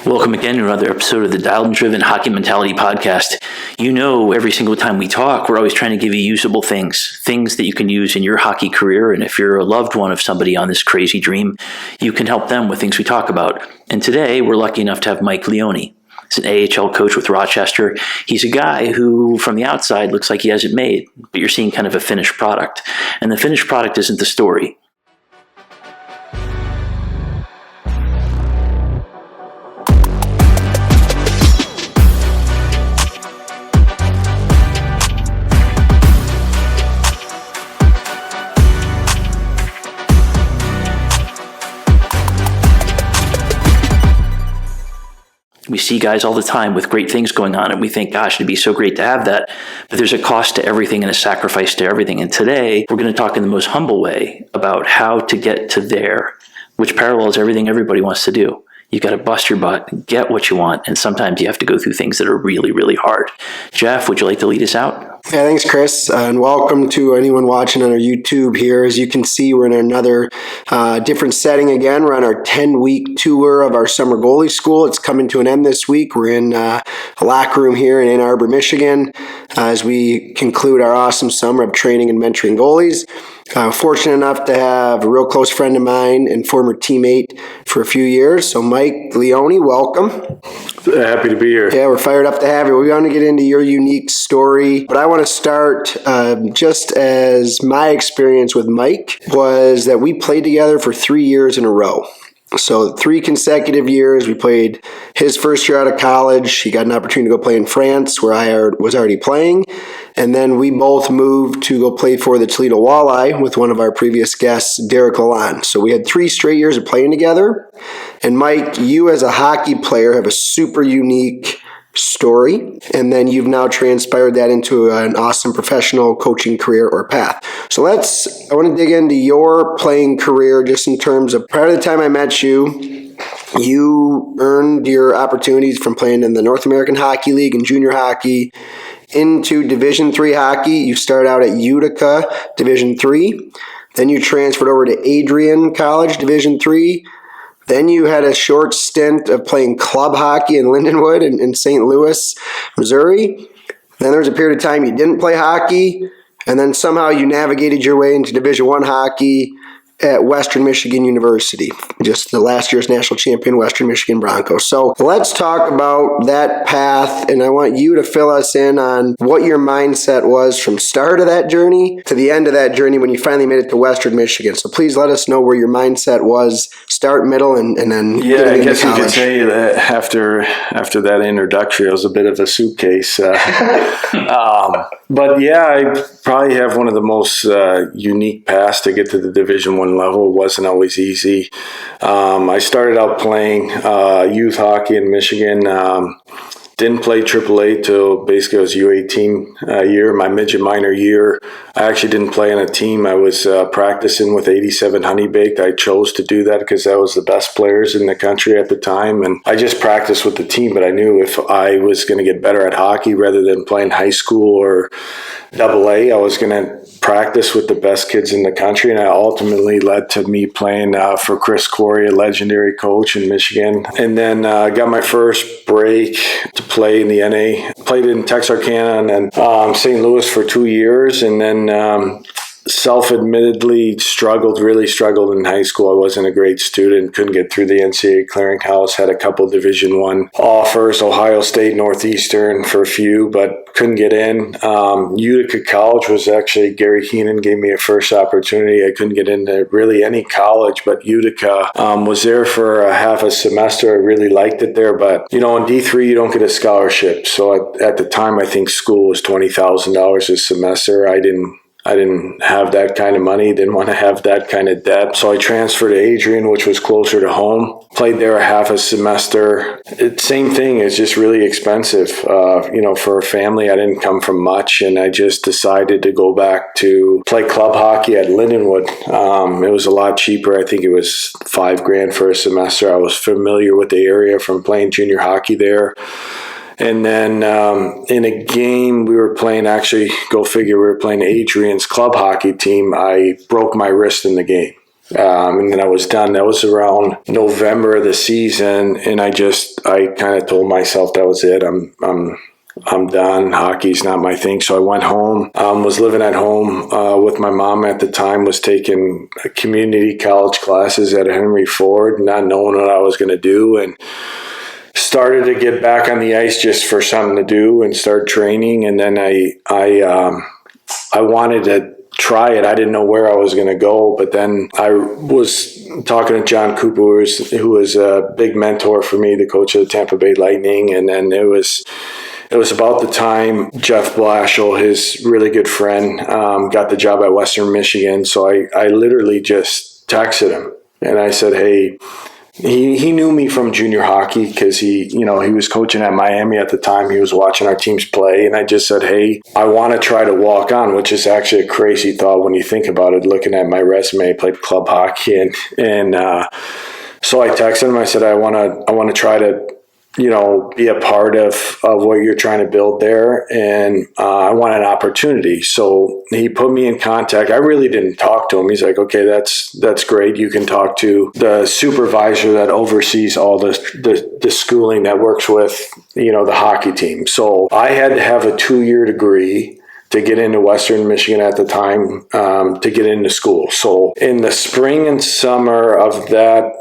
Welcome again to another episode of the Dialed and Driven Hockey Mentality Podcast. You know, every single time we talk, we're always trying to give you usable things that you can use in your hockey career. And if you're a loved one of somebody on this crazy dream, you can help them with things we talk about. And today, we're lucky enough to have Mike Leone. He's an AHL coach with Rochester. He's a guy who, from the outside, looks like he has it made, but you're seeing kind of a finished product. And the finished product isn't the story. We see guys all the time with great things going on, and we think, gosh, it'd be so great to have that. But there's a cost to everything and a sacrifice to everything. And today, we're going to talk in the most humble way about how to get to there, which parallels everything everybody wants to do. You got to bust your butt, get what you want, and sometimes you have to go through things that are really, really hard. Jeff, would you like to lead us out? Yeah, thanks, Chris, and welcome to anyone watching on our YouTube here. As you can see, we're in another different setting again. We're on our 10-week tour of our summer goalie school. It's coming to an end this week. We're in a locker room here in Ann Arbor, Michigan, as we conclude our awesome summer of training and mentoring goalies. Fortunate enough to have a real close friend of mine and former teammate for a few years. So Mike Leone, welcome. Happy to be here. Yeah, we're fired up to have you. We want to get into your unique story, but I want to start just as my experience with Mike was that we played together for 3 years in a row. So 3 consecutive years. We played his first year out of college. He got an opportunity to go play in France where I was already playing. And then we both moved to go play for the Toledo Walleye with one of our previous guests, Derek Leone. So we had 3 straight years of playing together. And Mike, you as a hockey player have a super unique story, and then you've now transpired that into an awesome professional coaching career or path. So I want to dig into your playing career just in terms of prior to the time I met you, you earned your opportunities from playing in the North American Hockey League and junior hockey into Division III hockey. You started out at Utica, Division III. Then you transferred over to Adrian College, Division III. Then you had a short stint of playing club hockey in Lindenwood in St. Louis, Missouri. Then there was a period of time you didn't play hockey, and then somehow you navigated your way into Division I hockey at Western Michigan University, just the last year's national champion Western Michigan Broncos. So let's talk about that path, and I want you to fill us in on what your mindset was from start of that journey to the end of that journey when you finally made it to Western Michigan. So please let us know where your mindset was, start, middle, and then yeah, I guess you could say that after that introduction, it was a bit of a suitcase. But yeah, I probably have one of the most unique paths to get to the Division I level. It wasn't always easy. I started out playing youth hockey in Michigan. Didn't play AAA till basically I was U18 year, my midget minor year. I actually didn't play on a team. I was practicing with 87 Honey Baked. I chose to do that because that was the best players in the country at the time. And I just practiced with the team, but I knew if I was going to get better at hockey rather than playing high school or AA, I was going to practice with the best kids in the country, and that ultimately led to me playing for Chris Corey, a legendary coach in Michigan. And then got my first break to play in the NA. Played in Texarkana and then St. Louis for 2 years, and then self-admittedly really struggled in high school. I wasn't a great student, couldn't get through the NCAA clearinghouse, had a couple Division I offers, Ohio State, Northeastern for a few, but couldn't get in. Utica College was actually, Gary Heenan gave me a first opportunity. I couldn't get into really any college, but Utica was there for a half a semester. I really liked it there, but in D3 you don't get a scholarship. So at the time, I think school was $20,000 a semester. I didn't have that kind of money, didn't want to have that kind of debt. So I transferred to Adrian, which was closer to home. Played there a half a semester. Same thing, it's just really expensive. For a family, I didn't come from much, and I just decided to go back to play club hockey at Lindenwood. It was a lot cheaper. I think it was $5,000 for a semester. I was familiar with the area from playing junior hockey there. And then in a game we were playing, actually, go figure, we were playing Adrian's club hockey team. I broke my wrist in the game. And then I was done. That was around November of the season, and I kind of told myself that was it. I'm done. Hockey's not my thing. So I went home, was living at home with my mom at the time, was taking community college classes at Henry Ford, not knowing what I was going to do, and started to get back on the ice just for something to do and start training. And then I wanted to try it. I didn't know where I was going to go, but then I was talking to John Cooper, who was a big mentor for me, the coach of the Tampa Bay Lightning. And then it was about the time Jeff Blashill, his really good friend, got the job at Western Michigan. So I literally just texted him and I said, hey, he knew me from junior hockey because he was coaching at Miami at the time. He was watching our teams play. And I just said, hey, I want to try to walk on, which is actually a crazy thought when you think about it, looking at my resume. I played club hockey. And so I texted him. I said, I want to try to, be a part of what you're trying to build there. And I want an opportunity. So he put me in contact. I really didn't talk to him. He's like, okay, that's great. You can talk to the supervisor that oversees all the schooling that works with, the hockey team. So I had to have a 2-year degree to get into Western Michigan at the time, to get into school. So in the spring and summer of that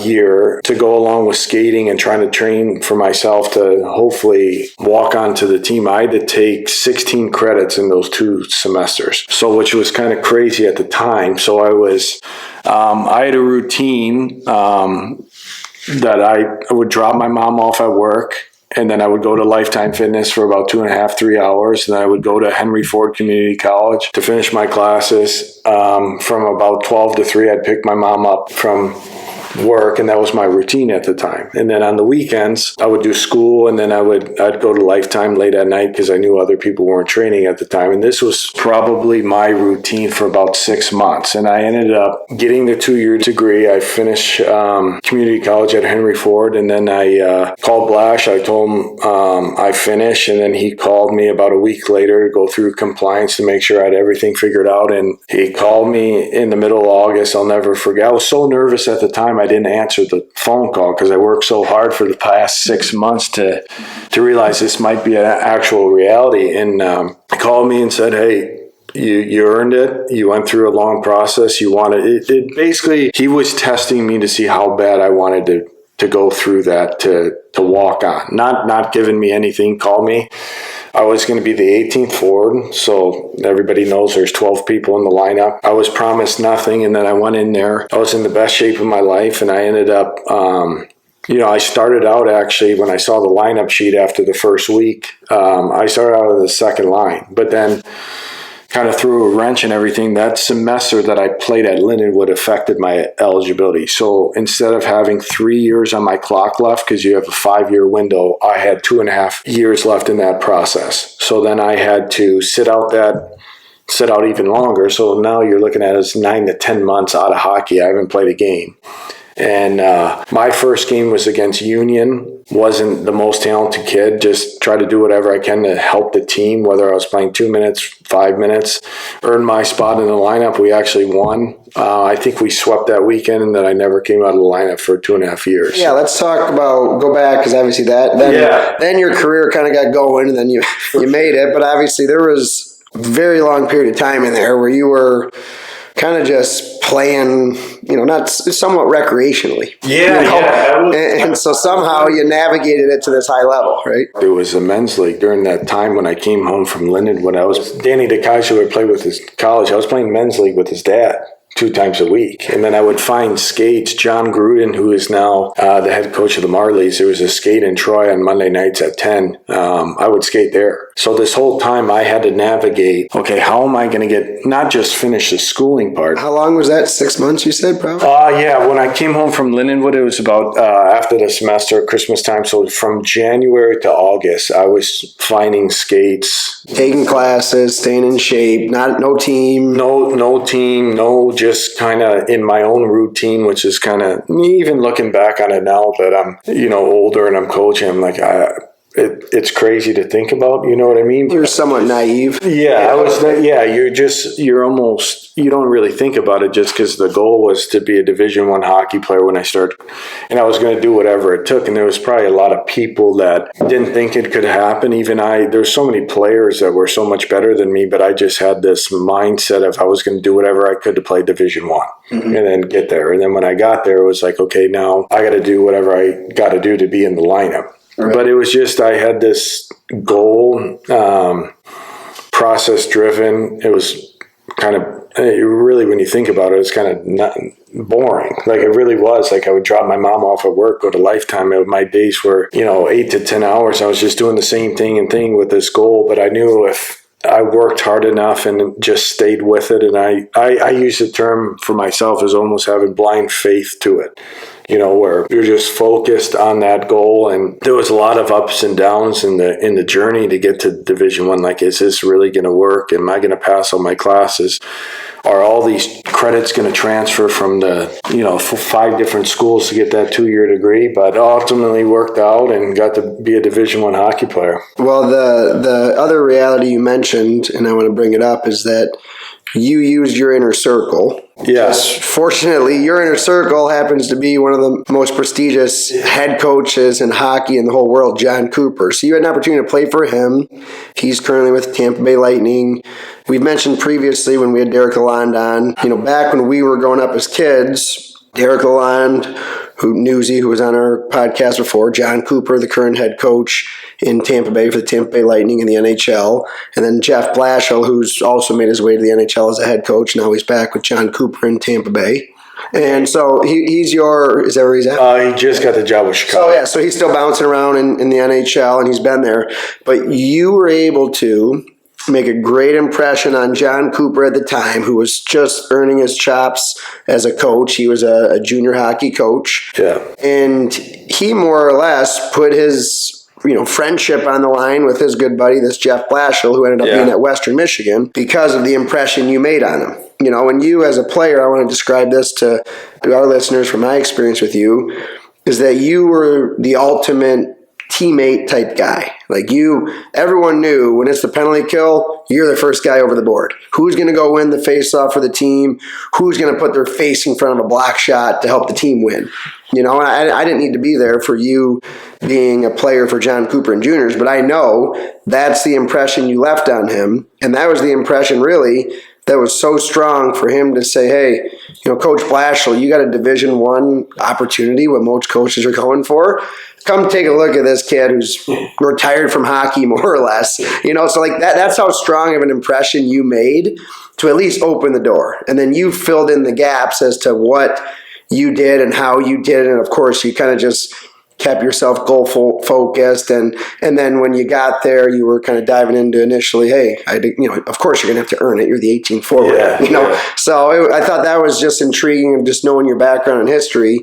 year, to go along with skating and trying to train for myself to hopefully walk onto the team, I had to take 16 credits in those 2 semesters. So, which was kind of crazy at the time. So I had a routine that I would drop my mom off at work, and then I would go to Lifetime Fitness for about 2.5, 3 hours. And then I would go to Henry Ford Community College to finish my classes. From about 12 to 3, I'd pick my mom up from work, and that was my routine at the time. And then on the weekends, I would do school, and then I'd go to Lifetime late at night because I knew other people weren't training at the time. And this was probably my routine for about 6 months. And I ended up getting the 2-year degree. I finished community college at Henry Ford, and then I called Blash. I told him I finished, and then he called me about a week later to go through compliance to make sure I had everything figured out. And he called me in the middle of August. I'll never forget. I was so nervous at the time. I didn't answer the phone call because I worked so hard for the past 6 months to realize this might be an actual reality. And he called me and said, hey, you earned it. You went through a long process. You wanted it. Basically, he was testing me to see how bad I wanted to go through that, to walk on. Not giving me anything. Called me. I was going to be the 18th forward, so everybody knows there's 12 people in the lineup. I was promised nothing, and then I went in there. I was in the best shape of my life, and I ended up, I started out actually when I saw the lineup sheet after the first week. I started out on the second line, but then kind of threw a wrench and everything. That semester that I played at Lindenwood affected my eligibility. So instead of having 3 years on my clock left, because you have a 5-year window, I had 2.5 years left in that process. So then I had to sit out even longer. So now you're looking at us 9 to 10 months out of hockey. I haven't played a game. And my first game was against Union. Wasn't the most talented kid. Just try to do whatever I can to help the team, whether I was playing 2 minutes, 5 minutes. Earned my spot in the lineup. We actually won. I think we swept that weekend, and then I never came out of the lineup for 2.5 years. Yeah, let's go back, because obviously then your career kind of got going, and then you made it. But obviously there was a very long period of time in there where you were kind of just playing, not somewhat recreationally. Yeah. And so somehow you navigated it to this high level, right? It was a men's league during that time when I came home from Lindenwood. Danny DeKaiser, who I played with his college, I was playing men's league with his dad 2 times a week. And then I would find skates. John Gruden, who is now the head coach of the Marlies, there was a skate in Troy on Monday nights at 10. I would skate there. So this whole time I had to navigate, okay, how am I going to not just finish the schooling part. How long was that? 6 months, you said, probably? Yeah. When I came home from Lindenwood, it was about after the semester, Christmas time. So from January to August, I was finding skates. Taking classes, staying in shape, no team. No team, just kind of in my own routine, which is kind of me. Even looking back on it now that I'm, older and I'm coaching, I'm like, it's crazy to think about. You know what I mean? You're somewhat naive. Yeah, you don't really think about it just because the goal was to be a Division I hockey player when I started. And I was going to do whatever it took. And there was probably a lot of people that didn't think it could happen. There's so many players that were so much better than me, but I just had this mindset of I was going to do whatever I could to play Division I and then get there. And then when I got there, it was like, okay, now I got to do whatever I got to do to be in the lineup. Right. But it was just, I had this goal, process driven. It was kind of, really, when you think about it, it's kind of not boring. Like it really was. Like I would drop my mom off at work, go to Lifetime. My days were, 8 to 10 hours. I was just doing the same thing with this goal. But I knew if I worked hard enough and just stayed with it, and I use the term for myself as almost having blind faith to it. Where you're just focused on that goal, and there was a lot of ups and downs in the journey to get to Division I. Like, is this really going to work? Am I going to pass all my classes? Are all these credits going to transfer from the 5 different schools to get that 2-year degree? But ultimately worked out and got to be a Division I hockey player. Well, the other reality you mentioned, and I want to bring it up, is that you used your inner circle. Yes. Fortunately, your inner circle happens to be one of the most prestigious head coaches in hockey in the whole world, John Cooper. So you had an opportunity to play for him. He's currently with Tampa Bay Lightning. We've mentioned previously when we had Derek Lalonde on, back when we were growing up as kids, Derek Lalonde, who was on our podcast before, John Cooper, the current head coach in Tampa Bay for the Tampa Bay Lightning in the NHL, and then Jeff Blashill, who's also made his way to the NHL as a head coach. Now he's back with John Cooper in Tampa Bay. And so is that where he's at? He just got the job with Chicago. So he's still bouncing around in the NHL, and he's been there. But you were able to make a great impression on John Cooper at the time, who was just earning his chops as a coach. He was a junior hockey coach. Yeah. And he more or less put his friendship on the line with his good buddy, this Jeff Blashill, who ended up being at Western Michigan, because of the impression you made on him. And you as a player, I want to describe this to our listeners from my experience with you, is that you were the ultimate teammate type guy. Like everyone knew when it's the penalty kill, you're the first guy over the board. Who's going to go win the face-off for the team? Who's going to put their face in front of a block shot to help the team win? I didn't need to be there for you being a player for John Cooper and Juniors, but I know that's the impression you left on him, and that was the impression really that was so strong for him to say, hey, Coach Blashill, you got a Division I opportunity, what most coaches are going for. Come take a look at this kid who's retired from hockey, more or less. So like that's how strong of an impression you made to at least open the door. And then you filled in the gaps as to what you did and how you did it. And of course, you kind of just kept yourself goal focused, and then when you got there, you were kind of diving into initially, hey, of course you're going to have to earn it. You're the 18th forward, So I thought that was just intriguing, of just knowing your background and history.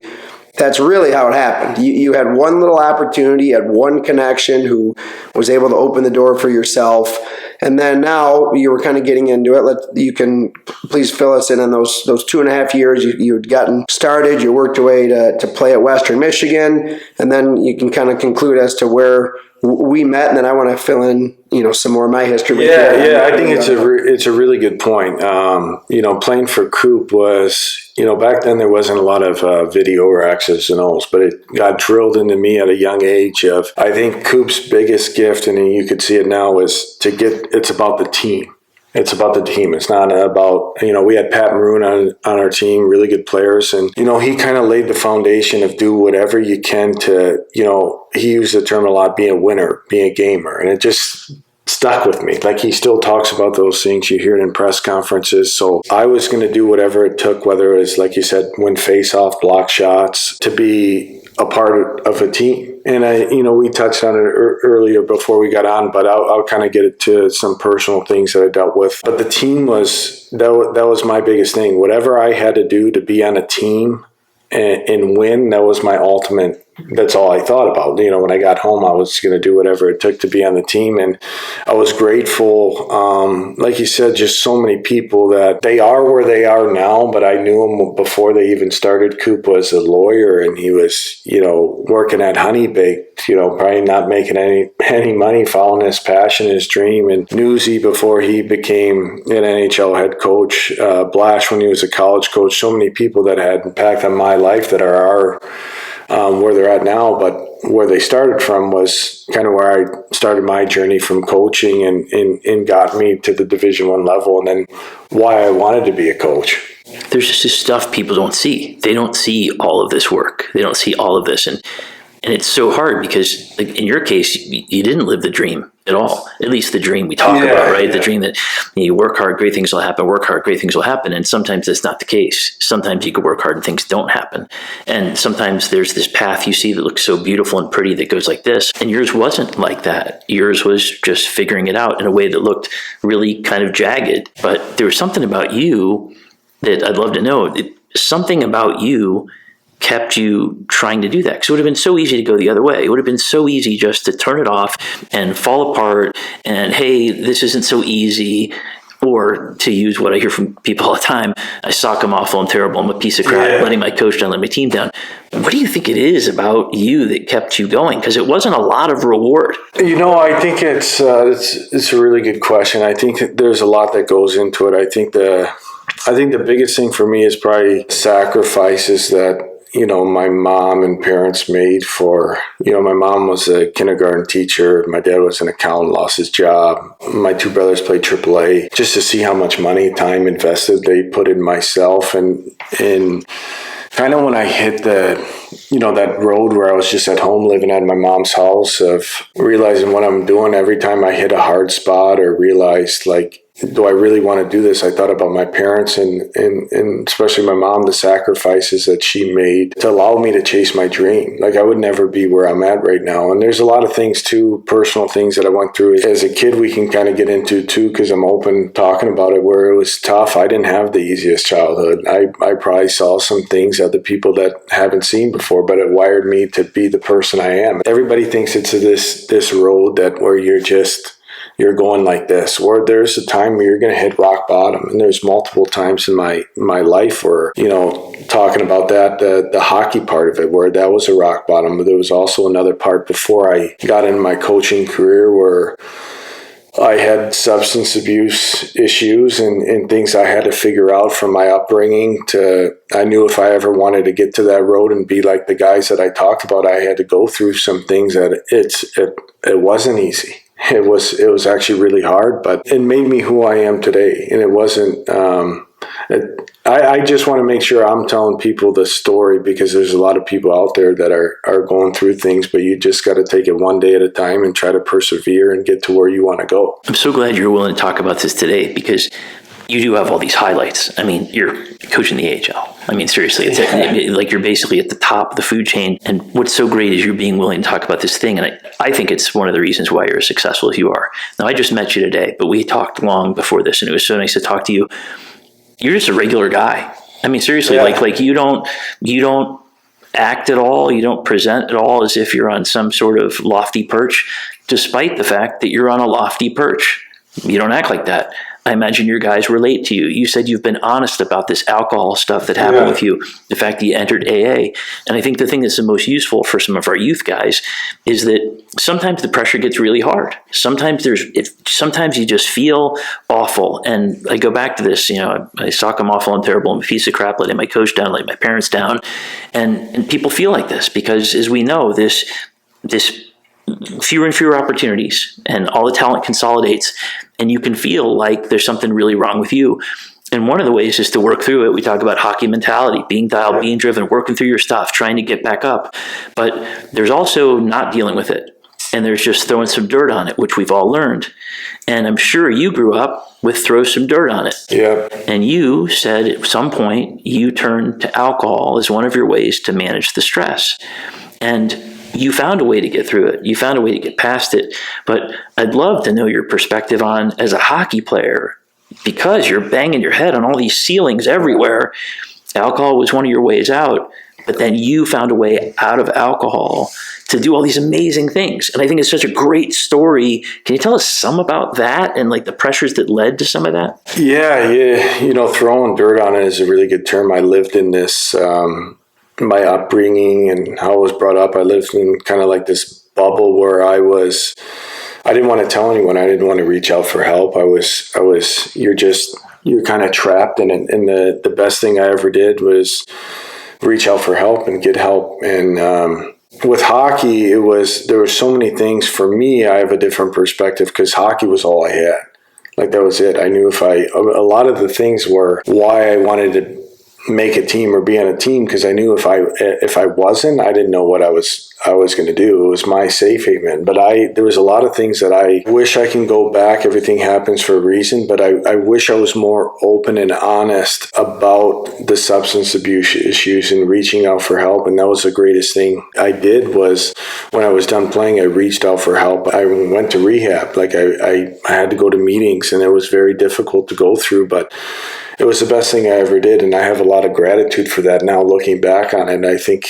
That's really how it happened. You had one little opportunity, you had one connection who was able to open the door for yourself. And then now you were kind of getting into it. You can please fill us in on those 2.5 years you had gotten started. You worked your way to play at Western Michigan, and then you can kind of conclude as to where we met. And then I want to fill in, some more of my history. Yeah. I think it's a really good point. Playing for Coop was, back then there wasn't a lot of video or X's and O's, but it got drilled into me at a young age of, I think Coop's biggest gift, and you could see it now, is it's about the team. It's about the team. It's not about, we had Pat Maroon on our team, really good players. And, he kind of laid the foundation of do whatever you can to, he used the term a lot, being a winner, being a gamer. And it just stuck with me. Like, he still talks about those things. You hear it in press conferences. So I was going to do whatever it took, whether it was, like you said, win face-off, block shots, to be a part of a team. And we touched on it earlier before we got on, but I'll kind of get it to some personal things that I dealt with. But the team that was my biggest thing. Whatever I had to do to be on a team and win, that was my ultimate. That's all I thought about. When I got home, I was going to do whatever it took to be on the team. And I was grateful. Like you said, just so many people that they are where they are now, but I knew him before they even started. Coop was a lawyer, and he was, working at Honey Baked, probably not making any money, following his passion, his dream. And Newsy, before he became an NHL head coach, Blash when he was a college coach, so many people that had impact on my life that are where they're at now, but where they started from was kind of where I started my journey from coaching and got me to the Division I level, and then why I wanted to be a coach. There's just this stuff people don't see. They don't see all of this work. They don't see all of this. And it's so hard because, like, in your case, you didn't live the dream at all. At least the dream we talk about, right? Yeah. The dream that you work hard, great things will happen, work hard, great things will happen. And sometimes that's not the case. Sometimes you could work hard and things don't happen. And sometimes there's this path you see that looks so beautiful and pretty that goes like this. And yours wasn't like that. Yours was just figuring it out in a way that looked really kind of jagged. But there was something about you that I'd love to know. Something about you kept you trying to do that, because it would have been so easy to go the other way. It would have been so easy just to turn it off and fall apart and, hey, this isn't so easy, or to use what I hear from people all the time, I suck, I'm awful, I'm terrible, I'm a piece of crap, letting my coach down, letting my team down. What do you think it is about you that kept you going? Because it wasn't a lot of reward. I think it's a really good question. I think there's a lot that goes into it. I think the biggest thing for me is probably sacrifices that my mom and parents made for, my mom was a kindergarten teacher. My dad was an accountant, lost his job. My two brothers played AAA, just to see how much money, time invested they put in myself. And kind of when I hit that road where I was just at home living at my mom's house, of realizing what I'm doing every time I hit a hard spot or realized, like, do I really want to do this? I thought about my parents and especially my mom, the sacrifices that she made to allow me to chase my dream. Like, I would never be where I'm at right now. And there's a lot of things too, personal things that I went through as a kid we can kind of get into too, because I'm open talking about it, where it was tough. I didn't have the easiest childhood. I probably saw some things other people that haven't seen before, but it wired me to be the person I am. Everybody thinks it's this road that where you're going like this, or there's a time where you're going to hit rock bottom. And there's multiple times in my life where, talking about that, the hockey part of it, where that was a rock bottom. But there was also another part before I got into my coaching career where I had substance abuse issues and things I had to figure out from my upbringing. I knew if I ever wanted to get to that road and be like the guys that I talked about, I had to go through some things that it wasn't easy. It was actually really hard, but it made me who I am today. And it wasn't, I just want to make sure I'm telling people the story, because there's a lot of people out there that are going through things, but you just got to take it one day at a time and try to persevere and get to where you want to go. I'm so glad you're willing to talk about this today, because you do have all these highlights. I mean, you're coaching the AHL. I mean, seriously, it's like you're basically at the top of the food chain. And what's so great is you're being willing to talk about this thing. And I think it's one of the reasons why you're as successful as you are. Now, I just met you today, but we talked long before this, and it was so nice to talk to you. You're just a regular guy. I mean, seriously, like you don't act at all. You don't present at all as if you're on some sort of lofty perch, despite the fact that you're on a lofty perch. You don't act like that. I imagine your guys relate to you. You said you've been honest about this alcohol stuff that happened with you, the fact that you entered AA. And I think the thing that's the most useful for some of our youth guys is that sometimes the pressure gets really hard. Sometimes you just feel awful. And I go back to this, I suck, I'm awful, I'm terrible, I'm a piece of crap, letting my coach down, letting my parents down. And people feel like this because, as we know, this fewer and fewer opportunities, and all the talent consolidates, and you can feel like there's something really wrong with you. And one of the ways is to work through it. We talk about hockey mentality, being dialed, being driven, working through your stuff, trying to get back up. But there's also not dealing with it. And there's just throwing some dirt on it, which we've all learned. And I'm sure you grew up with throw some dirt on it. Yeah. And you said at some point you turned to alcohol as one of your ways to manage the stress. And you found a way to get through it. You found a way to get past it. But I'd love to know your perspective on, as a hockey player, because you're banging your head on all these ceilings everywhere, alcohol was one of your ways out, but then you found a way out of alcohol to do all these amazing things. And I think it's such a great story. Can you tell us some about that and like the pressures that led to some of that? Yeah. Throwing dirt on it is a really good term. I lived in this, my upbringing and how I was brought up, I lived in kind of like this bubble where I didn't want to tell anyone. I didn't want to reach out for help. You're kind of trapped in it. And the best thing I ever did was reach out for help and get help. And with hockey, there were so many things. For me, I have a different perspective because hockey was all I had. Like, that was it. I knew a lot of the things were why I wanted to make a team or be on a team, because I knew if I wasn't, I didn't know what I was going to do. It was my safe haven. But there was a lot of things that I wish I can go back. Everything happens for a reason, but I wish I was more open and honest about the substance abuse issues and reaching out for help. And that was the greatest thing I did. Was when I was done playing, I reached out for help. I went to rehab. Like, I had to go to meetings, and it was very difficult to go through, but it was the best thing I ever did, and I have a lot of gratitude for that now, looking back on it. I think,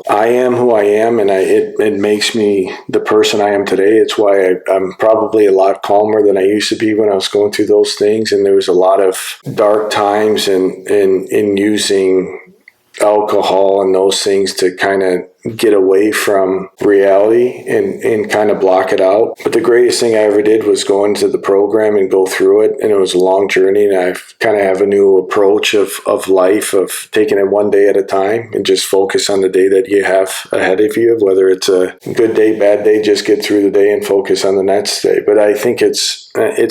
I am who I am, and it makes me the person I am today. It's why I'm probably a lot calmer than I used to be when I was going through those things, and there was a lot of dark times in using alcohol and those things to kind of get away from reality and kind of block it out. But the greatest thing I ever did was go into the program and go through it. And it was a long journey. And I kind of have a new approach of life, of taking it one day at a time and just focus on the day that you have ahead of you. Whether it's a good day, bad day, just get through the day and focus on the next day. But I think it's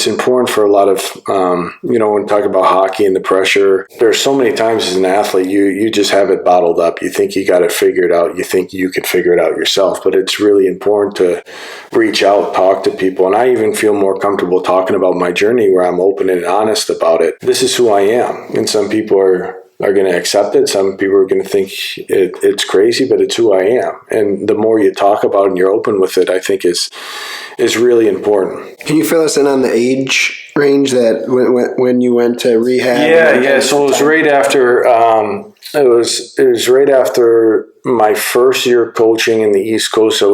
important for a lot of, when we talk about hockey and the pressure, there's so many times as an athlete, you just have it bottled up. You think you got it figured out. You think you could figure it out yourself, but it's really important to reach out, talk to people. And I even feel more comfortable talking about my journey where I'm open and honest about it. This is who I am. And some people are going to accept it. Some people are going to think it's crazy, but it's who I am. And the more you talk about it and you're open with it, I think is really important. Can you fill us in on the age range that when you went to rehab? Yeah. So it was right after. It was right after my first year coaching in the East Coast. I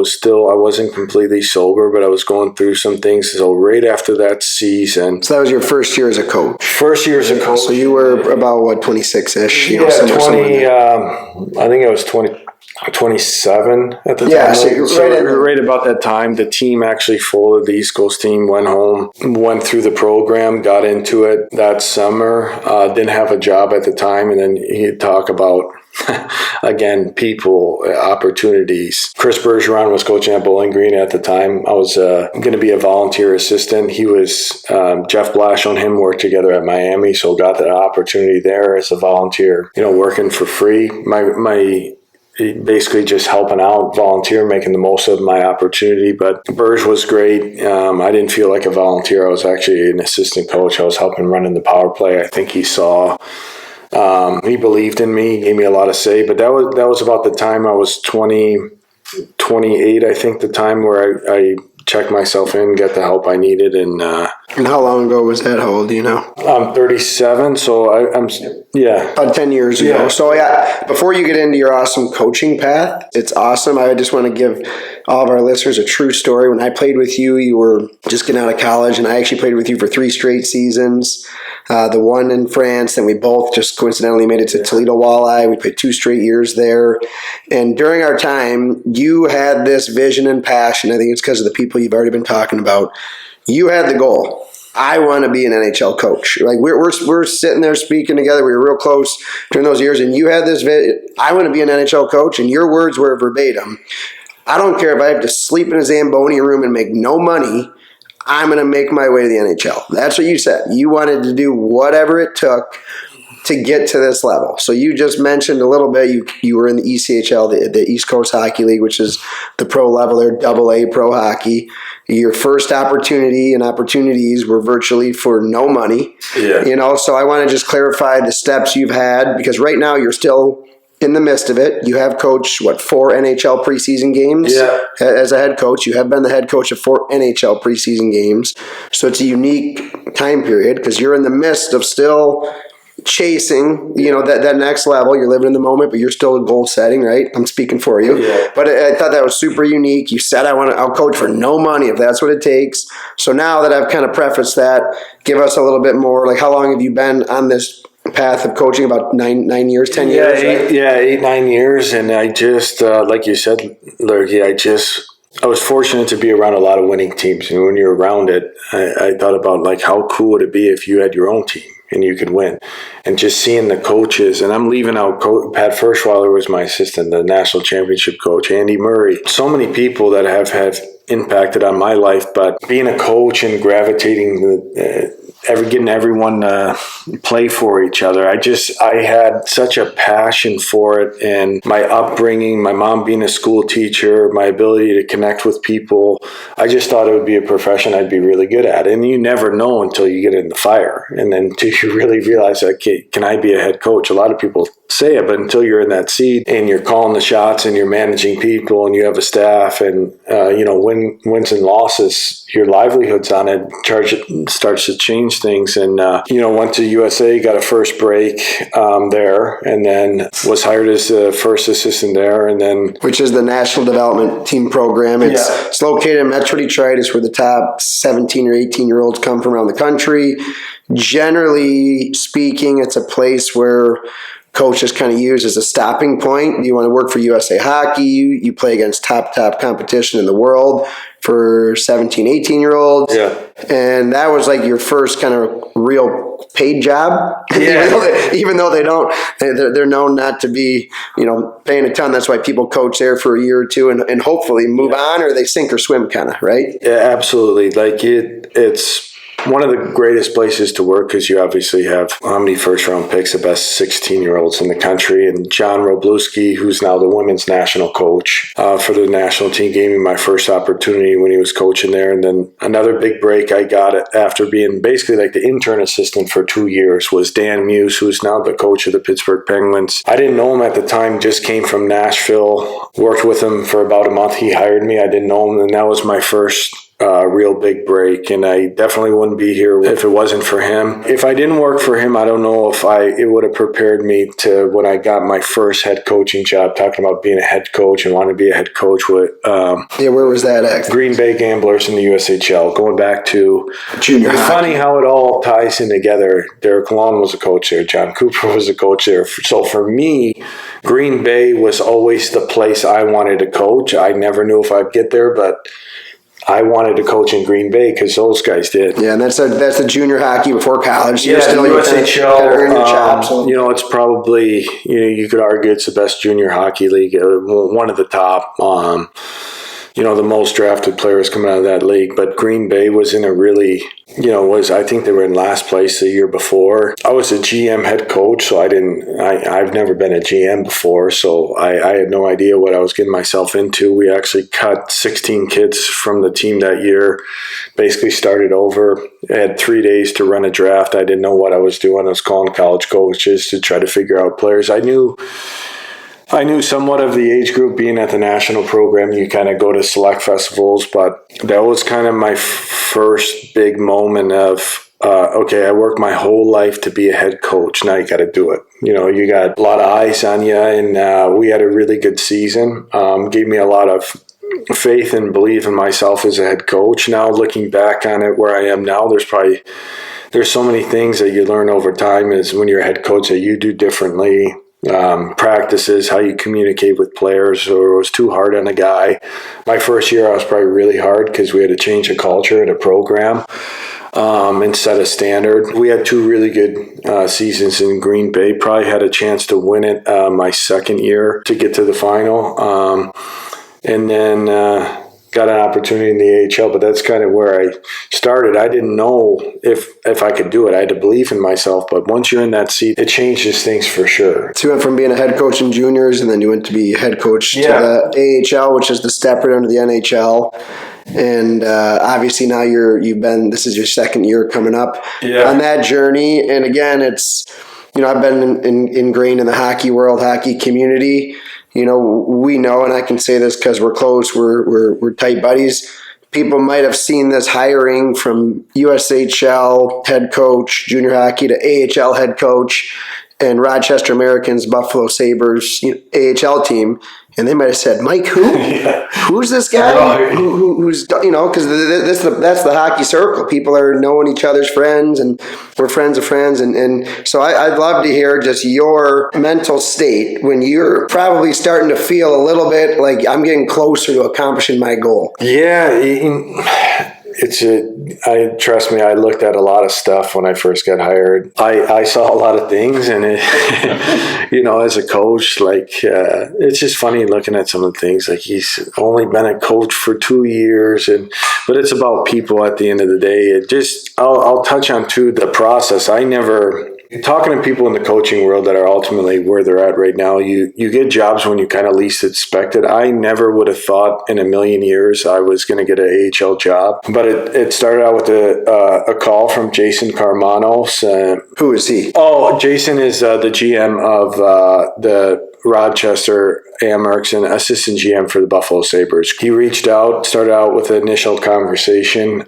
wasn't completely sober, but I was going through some things. So right after that season. So that was your first year as a coach? First year as a coach. So you were about, 26-ish? Yeah, 20, I think I was 27 at the time. Yeah, so right about that time, the team actually folded. The East Coast team went home, went through the program, got into it that summer, didn't have a job at the time, and then he'd talk about, again, people, opportunities. Chris Bergeron was coaching at Bowling Green at the time. I was going to be a volunteer assistant. He was, Jeff Blash and him worked together at Miami, so got the opportunity there as a volunteer, working for free. My basically just helping out, volunteer, making the most of my opportunity. But Burge was great. I didn't feel like a volunteer. I was actually an assistant coach. I was helping running the power play. I think he saw, he believed in me, gave me a lot of say. But that was about the time I was 28, I think, the time where I checked myself in, got the help I needed. And how long ago was that? How old do you know? I'm 37, so I'm about 10 years ago. Yeah. So before you get into your awesome coaching path, it's awesome. I just want to give all of our listeners a true story. When I played with you, you were just getting out of college, and I actually played with you for 3 straight seasons. The one in France, and we both just coincidentally made it to Toledo Walleye. We played 2 straight years there. And during our time, you had this vision and passion. I think it's because of the people you've already been talking about. You had the goal. I want to be an NHL coach. Like we're sitting there speaking together. We were real close during those years, and you had this I want to be an NHL coach, and your words were verbatim. I don't care if I have to sleep in a Zamboni room and make no money. I'm going to make my way to the NHL. That's what you said. You wanted to do whatever it took to get to this level. So you just mentioned a little bit, you were in the ECHL, the East Coast Hockey League, which is the pro level there, AA pro hockey. Your first opportunity and opportunities were virtually for no money. Yeah. So I want to just clarify the steps you've had, because right now you're still in the midst of it. You have coached, 4 NHL preseason games? Yeah. As a head coach, you have been the head coach of 4 NHL preseason games. So it's a unique time period because you're in the midst of still chasing, that next level. You're living in the moment, but you're still goal setting, right? I'm speaking for you. Yeah. But I thought that was super unique. You said, I'll coach for no money if that's what it takes. So now that I've kind of prefaced that, give us a little bit more, like how long have you been on this path of coaching? About 9 years, 10 years, right? 8, 9 years. And I just, like you said, Lurgy, I just I was fortunate to be around a lot of winning teams, and when you're around it, I thought about like how cool would it be if you had your own team and you could win, and just seeing the coaches. And I'm leaving out Pat Ferschweiler was my assistant, the national championship coach, Andy Murray. So many people that have impacted on my life, but being a coach and gravitating getting everyone play for each other. I had such a passion for it, and my upbringing, my mom being a school teacher, my ability to connect with people, I just thought it would be a profession I'd be really good at. And you never know until you get in the fire, and then until you really realize, okay, can I be a head coach? A lot of people say it, but until you're in that seat and you're calling the shots and you're managing people and you have a staff and wins and losses, your livelihood's on it, starts to change things. And went to USA, got a first break there, and then was hired as the first assistant there, and then which is the National Development Team program. It's located in Metro Detroit. It's where the top 17 or 18-year-olds come from around the country. Generally speaking, it's a place where coaches kind of use as a stopping point. You want to work for USA Hockey, you play against top competition in the world for 17, 18-year-olds. Yeah. And that was like your first kind of real paid job. Yeah. Even though they're known not to be, paying a ton. That's why people coach there for a year or two and hopefully move on, or they sink or swim kind of, right? Yeah, absolutely. Like it's one of the greatest places to work because you obviously have how many first-round picks, the best 16-year-olds in the country. And John Robluski, who's now the women's national coach for the national team, gave me my first opportunity when he was coaching there. And then another big break I got after being basically like the intern assistant for 2 years was Dan Muse, who's now the coach of the Pittsburgh Penguins. I didn't know him at the time, just came from Nashville, worked with him for about a month. He hired me. I didn't know him, and that was my first real big break, and I definitely wouldn't be here if it wasn't for him. If I didn't work for him, I don't know if it would have prepared me to when I got my first head coaching job, talking about being a head coach and wanting to be a head coach with where was that at? Green Bay Gamblers in the USHL, going back to junior it's hockey. Funny how it all ties in together. Derek Long was a coach there. John Cooper was a coach there. So for me, Green Bay was always the place I wanted to coach. I never knew if I'd get there, but I wanted to coach in Green Bay because those guys did. Yeah, and that's the junior hocky before college. Yeah, still USHL. It's probably you could argue it's the best junior hockey league, one of the top. The most drafted players coming out of that league. But Green Bay was in a really, I think they were in last place the year before. I was a GM head coach, so I've never been a GM before, so I had no idea what I was getting myself into. We actually cut 16 kids from the team that year, basically started over. I had 3 days to run a draft. I didn't know what I was doing. I was calling college coaches to try to figure out players. I knew somewhat of the age group being at the national program. You kind of go to select festivals, but that was kind of my first big moment of, okay, I worked my whole life to be a head coach. Now you got to do it. You got a lot of eyes on you, and we had a really good season. Gave me a lot of faith and belief in myself as a head coach. Now looking back on it where I am now, there's so many things that you learn over time is when you're a head coach that you do differently. Practices, how you communicate with players, or it was too hard on a guy. My first year I was probably really hard because we had to change a culture and a program and set a standard. We had 2 really good seasons in Green Bay. Probably had a chance to win it my second year to get to the final, and then got an opportunity in the AHL, but that's kind of where I started. I didn't know if I could do it. I had to believe in myself, but once you're in that seat, it changes things for sure. So you went from being a head coach in juniors, and then you went to be head coach to the AHL, which is the step right under the NHL. And obviously now this is your second year coming up on that journey. And again, it's, I've been ingrained in the hockey world, hockey community. We know, and I can say this because we're close, we're tight buddies. People might have seen this hiring from USHL head coach, junior hockey, to AHL head coach, and Rochester Americans, Buffalo Sabres, AHL team. And they might have said, Mike, who? Yeah. Who's this guy? Right. Who's, because that's the hockey circle. People are knowing each other's friends, and we're friends of friends. And so I'd love to hear just your mental state when you're probably starting to feel a little bit like I'm getting closer to accomplishing my goal. Yeah. Trust me, I looked at a lot of stuff when I first got hired. I saw a lot of things, and as a coach, it's just funny looking at some of the things. Like, he's only been a coach for 2 years, but it's about people at the end of the day. I'll touch on too the process. Talking to people in the coaching world that are ultimately where they're at right now, you get jobs when you kind of least expect it. I never would have thought in a million years I was going to get an AHL job, but it started out with a call from Jason Carmanos. Who is he? Oh, Jason is the GM of the Rochester Americans, assistant GM for the Buffalo Sabres. He reached out, started out with an initial conversation.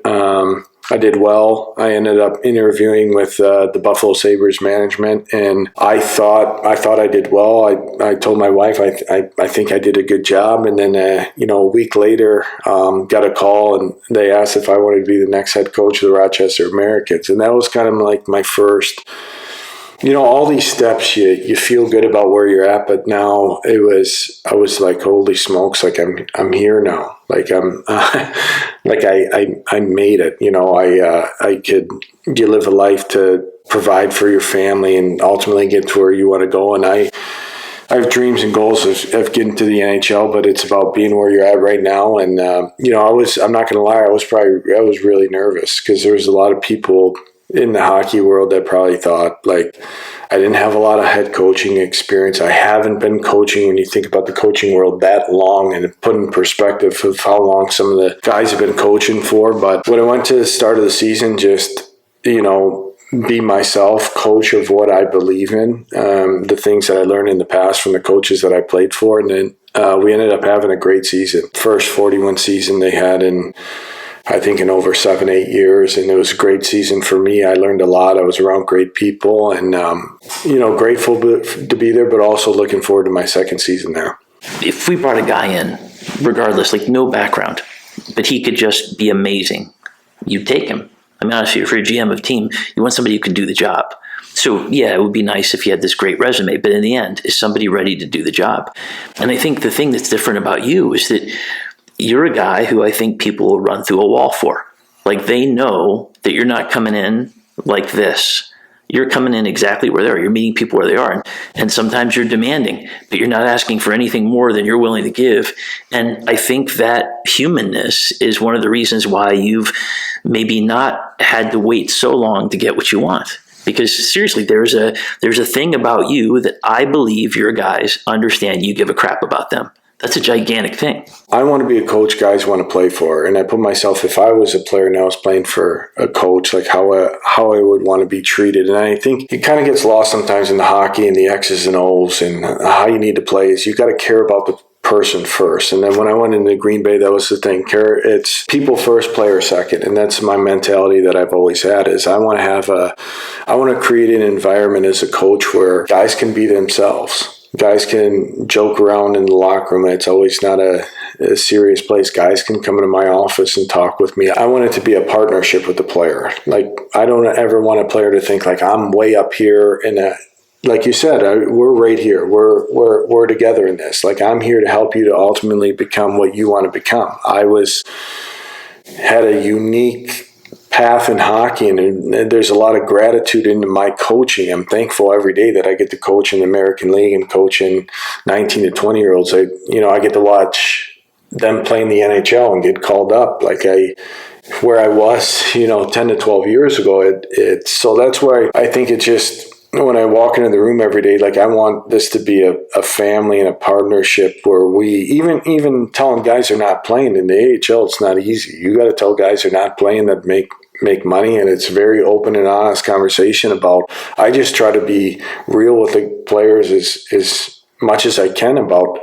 I did well. I ended up interviewing with the Buffalo Sabres management, and I thought I did well. I told my wife I think I did a good job, and then a week later got a call, and they asked if I wanted to be the next head coach of the Rochester Americans, and that was kind of like my first. All these steps, you feel good about where you're at, but now I was like, holy smokes, like I'm here now. Like I made it. You live a life to provide for your family and ultimately get to where you want to go. And I have dreams and goals of getting to the NHL, but it's about being where you're at right now. And, I'm not going to lie, I was really nervous because there was a lot of people in the hockey world that probably thought, like, I didn't have a lot of head coaching experience. I haven't been coaching, when you think about the coaching world, that long, and put in perspective of how long some of the guys have been coaching for. But when I went to the start of the season, just, be myself, coach of what I believe in, the things that I learned in the past from the coaches that I played for. And then we ended up having a great season. First 41 season they had in over 7-8 years, and it was a great season for me. I learned a lot. I was around great people, and grateful to be there, but also looking forward to my second season there. If we brought a guy in, regardless, like no background, but he could just be amazing, you'd take him. I mean, honestly, if you're a GM of a team, you want somebody who can do the job. So, yeah, it would be nice if you had this great resume, but in the end, is somebody ready to do the job? And I think the thing that's different about you is that you're a guy who I think people will run through a wall for. Like, they know that you're not coming in like this. You're coming in exactly where they are. You're meeting people where they are. And sometimes you're demanding, but you're not asking for anything more than you're willing to give. And I think that humanness is one of the reasons why you've maybe not had to wait so long to get what you want. Because seriously, there's a thing about you that I believe your guys understand you give a crap about them. That's a gigantic thing. I want to be a coach guys want to play for. And I put myself, if I was a player and I was playing for a coach, like how I would want to be treated. And I think it kind of gets lost sometimes in the hockey and the X's and O's and how you need to play is you got to care about the person first. And then when I went into Green Bay, that was the thing. It's people first, player second. And that's my mentality that I've always had is I want to create an environment as a coach where guys can be themselves. Guys can joke around in the locker room. It's always not a serious place. Guys can come into my office and talk with me. I want it to be a partnership with the player. Like, I don't ever want a player to think like I'm way up here and like you said, we're right here. We're together in this. Like, I'm here to help you to ultimately become what you want to become. Had a unique path in hockey, and there's a lot of gratitude into my coaching. I'm thankful every day that I get to coach in the American League and coaching 19 to 20-year-olds. I get to watch them play in the NHL and get called up where I was, 10 to 12 years ago. So that's where I think it just, when I walk into the room every day, like, I want this to be a family and a partnership where we, even telling guys they're not playing in the AHL, it's not easy. You got to tell guys they're not playing that make money, and it's very open and honest conversation about, I just try to be real with the players as much as I can about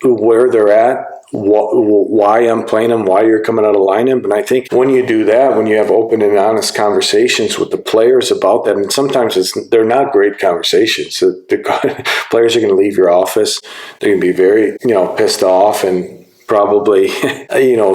where they're at, why I'm playing them, why you're coming out of lineup. And I think when you do that, when you have open and honest conversations with the players about that, and sometimes they're not great conversations. So the players are going to leave your office. They're going to be very, pissed off and probably,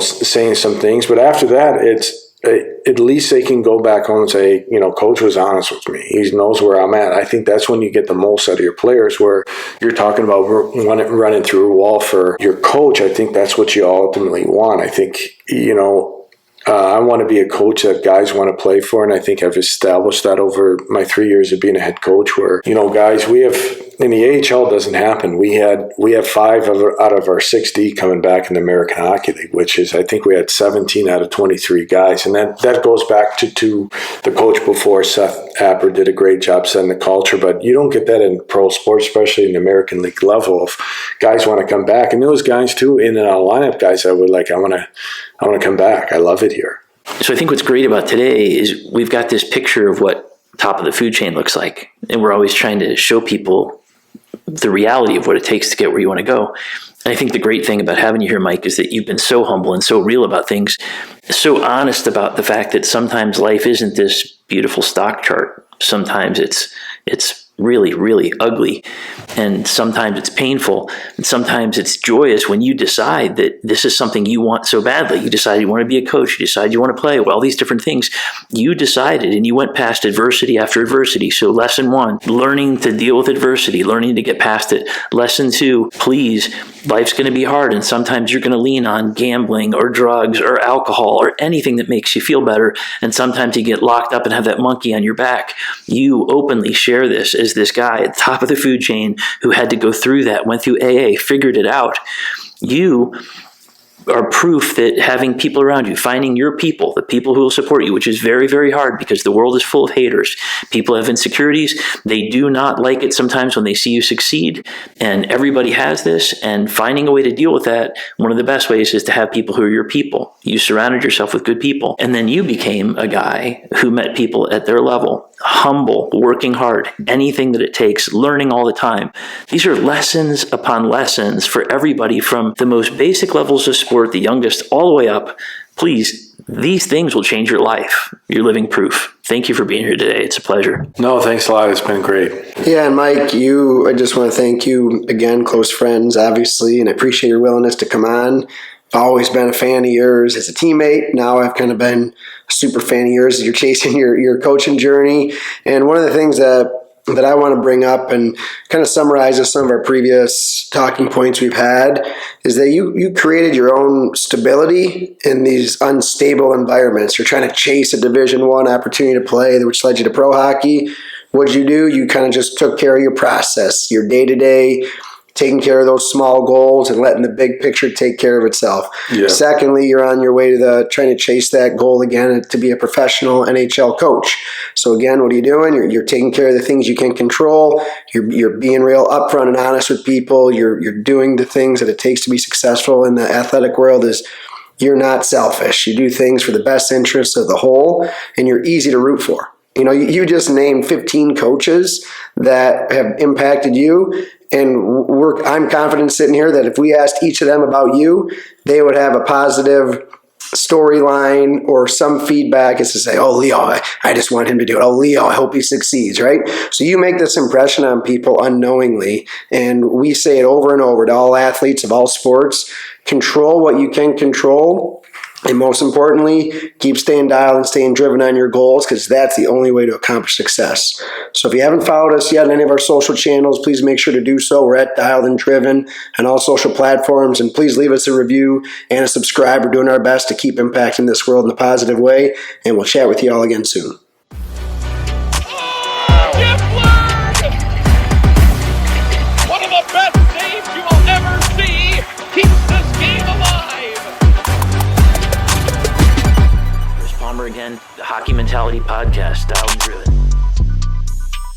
saying some things. But after that, at least they can go back home and say, coach was honest with me. He knows where I'm at. I think that's when you get the most out of your players, where you're talking about running through a wall for your coach. I think that's what you ultimately want. I think, I want to be a coach that guys want to play for, and I think I've established that over my 3 years of being a head coach where, guys, we have, in the AHL doesn't happen. We have 5 out of our 6D coming back in the American Hockey League, which is, I think we had 17 out of 23 guys. And that goes back to the coach before, Seth Apper, did a great job setting the culture, but you don't get that in pro sports, especially in the American League level. If guys want to come back, and those guys too, in and out of lineup guys, I want to come back. I love it here. So I think what's great about today is we've got this picture of what top of the food chain looks like, and we're always trying to show people the reality of what it takes to get where you want to go. And I think the great thing about having you here, Mike, is that you've been so humble and so real about things, so honest about the fact that sometimes life isn't this beautiful stock chart. Sometimes it's really, really ugly, and sometimes it's painful, and sometimes it's joyous when you decide that this is something you want so badly. You decide you want to be a coach, you decide you want to play, all these different things. You decided, and you went past adversity after adversity. So lesson 1, learning to deal with adversity, learning to get past it. Lesson 2, please, life's going to be hard, and sometimes you're going to lean on gambling or drugs or alcohol or anything that makes you feel better, and sometimes you get locked up and have that monkey on your back. You openly share this as this guy at the top of the food chain who had to go through that, went through AA, figured it out. You are proof that having people around you, finding your people, the people who will support you, which is very, very hard because the world is full of haters. People have insecurities. They do not like it sometimes when they see you succeed, and everybody has this, and finding a way to deal with that, one of the best ways is to have people who are your people. You surrounded yourself with good people, and then you became a guy who met people at their level. Humble, working hard, anything that it takes, learning all the time. These are lessons upon lessons for everybody from the most basic levels of sport, the youngest, all the way up. Please, these things will change your life. You're living proof. Thank you for being here today. It's a pleasure. No, thanks a lot. It's been great. Yeah, and Mike, I just want to thank you again, close friends, obviously, and I appreciate your willingness to come on. I've always been a fan of yours as a teammate. Now I've kind of been a super fan of yours as you're chasing your coaching journey. And one of the things that I want to bring up and kind of summarizes some of our previous talking points we've had is that you created your own stability in these unstable environments. You're trying to chase a Division I opportunity to play, which led you to pro hockey. What'd you do? You kind of just took care of your process, your day-to-day, taking care of those small goals and letting the big picture take care of itself. Yeah. Secondly, you're on your way to trying to chase that goal again to be a professional NHL coach. So again, what are you doing? You're taking care of the things you can control. You're being real upfront and honest with people. You're doing the things that it takes to be successful in the athletic world. You're not selfish. You do things for the best interests of the whole, and you're easy to root for. You just named 15 coaches that have impacted you. And I'm confident sitting here that if we asked each of them about you, they would have a positive storyline or some feedback as to say, oh, Leo, I just want him to do it. Oh, Leo, I hope he succeeds, right? So you make this impression on people unknowingly. And we say it over and over to all athletes of all sports, control what you can control. And most importantly, keep staying dialed and staying driven on your goals because that's the only way to accomplish success. So if you haven't followed us yet on any of our social channels, please make sure to do so. We're at Dialed and Driven on all social platforms. And please leave us a review and a subscribe. We're doing our best to keep impacting this world in a positive way. And we'll chat with you all again soon. Again, the Hockey Mentality Podcast, Dialed and Driven.